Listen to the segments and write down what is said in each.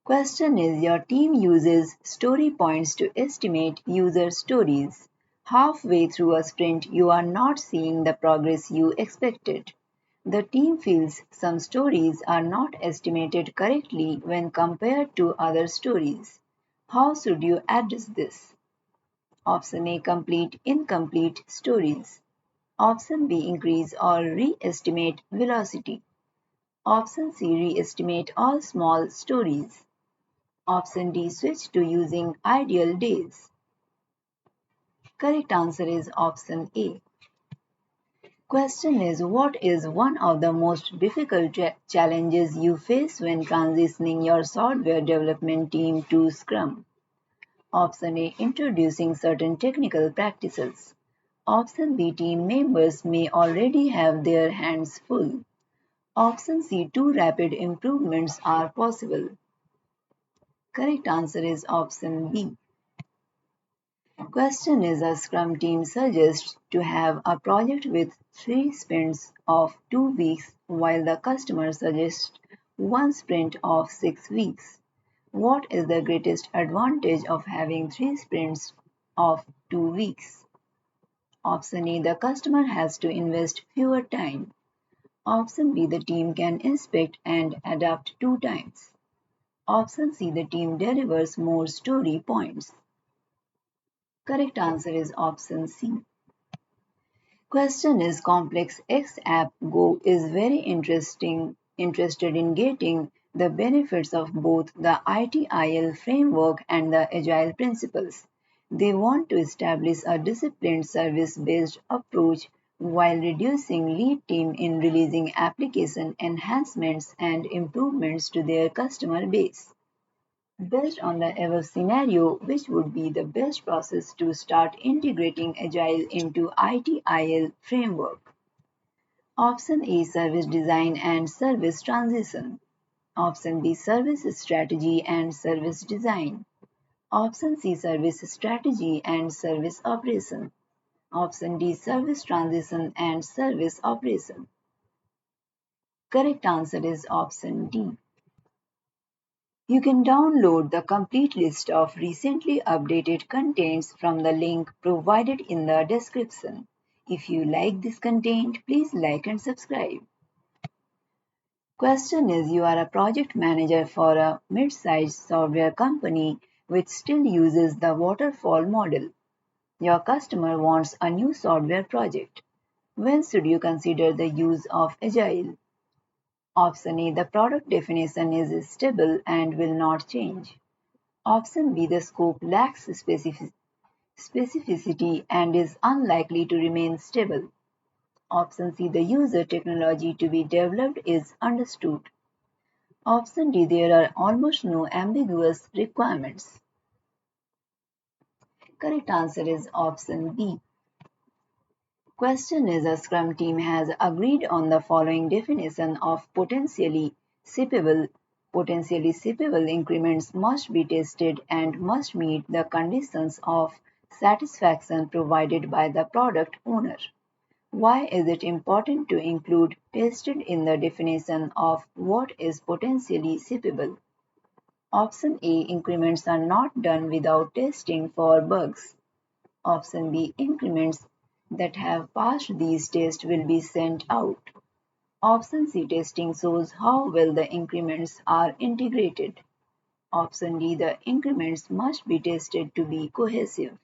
Question is your team uses story points to estimate user stories. Halfway through a sprint, you are not seeing the progress you expected. The team feels some stories are not estimated correctly when compared to other stories. How should you address this? Option A, complete incomplete stories. Option B, increase or re-estimate velocity. Option C, re-estimate all small stories. Option D, switch to using ideal days. Correct answer is option A. Question is what is one of the most difficult challenges you face when transitioning your software development team to Scrum? Option A, introducing certain technical practices. Option B, team members may already have their hands full. Option C, too rapid improvements are possible. Correct answer is option B. Question is a Scrum team suggests to have a project with 3 sprints of 2 weeks while the customer suggests one sprint of 6 weeks. What is the greatest advantage of having 3 sprints of 2 weeks? Option A, the customer has to invest fewer time. Option B, the team can inspect and adapt 2 times. Option C, the team delivers more story points. Correct answer is option C. Question is complex X app Go is very interested in getting the benefits of both the ITIL framework and the Agile principles. They want to establish a disciplined service-based approach while reducing lead time in releasing application enhancements and improvements to their customer base. Based on the above scenario, which would be the best process to start integrating Agile into ITIL framework? Option A, service design and service transition. Option B, service strategy and service design. Option C, service strategy and service operation. Option D, service transition and service operation. Correct answer is option D. You can download the complete list of recently updated contents from the link provided in the description. If you like this content, please like and subscribe. Question is you are a project manager for a mid-sized software company which still uses the waterfall model. Your customer wants a new software project. When should you consider the use of Agile? Option A, the product definition is stable and will not change. Option B, the scope lacks specificity and is unlikely to remain stable. Option C, the user technology to be developed is understood. Option D, there are almost no ambiguous requirements. Correct answer is option B. Question is a Scrum team has agreed on the following definition of potentially shippable. Potentially shippable increments must be tested and must meet the conditions of satisfaction provided by the product owner. Why is it important to include tested in the definition of what is potentially shippable? Option A, increments are not done without testing for bugs. Option B, increments that have passed these tests will be sent out. Option C, testing shows how well the increments are integrated. Option D, the increments must be tested to be cohesive.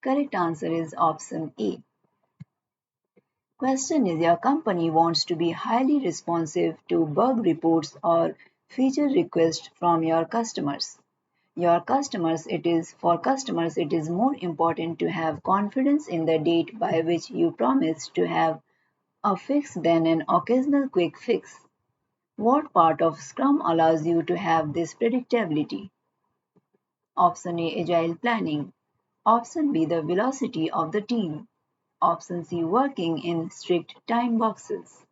Correct answer is option A. Question is your company wants to be highly responsive to bug reports or feature requests from your customers. For customers it is more important to have confidence in the date by which you promise to have a fix than an occasional quick fix. What part of Scrum allows you to have this predictability? Option A, agile planning. Option B, the velocity of the team. Option C, working in strict time boxes.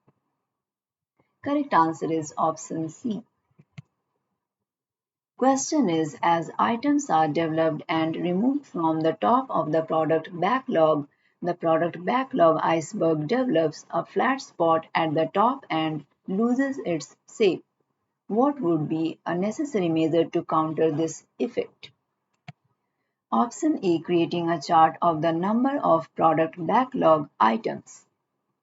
Correct answer is option C. Question is as items are developed and removed from the top of the product backlog iceberg develops a flat spot at the top and loses its shape. What would be a necessary measure to counter this effect? Option A, creating a chart of the number of product backlog items.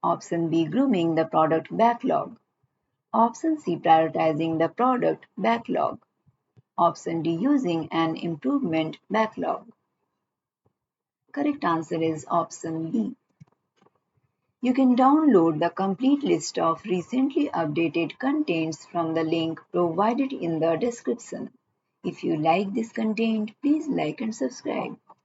Option B, grooming the product backlog. Option C, prioritizing the product backlog. Option D, using an improvement backlog. Correct answer is option B. You can download the complete list of recently updated contents from the link provided in the description. If you like this content, please like and subscribe.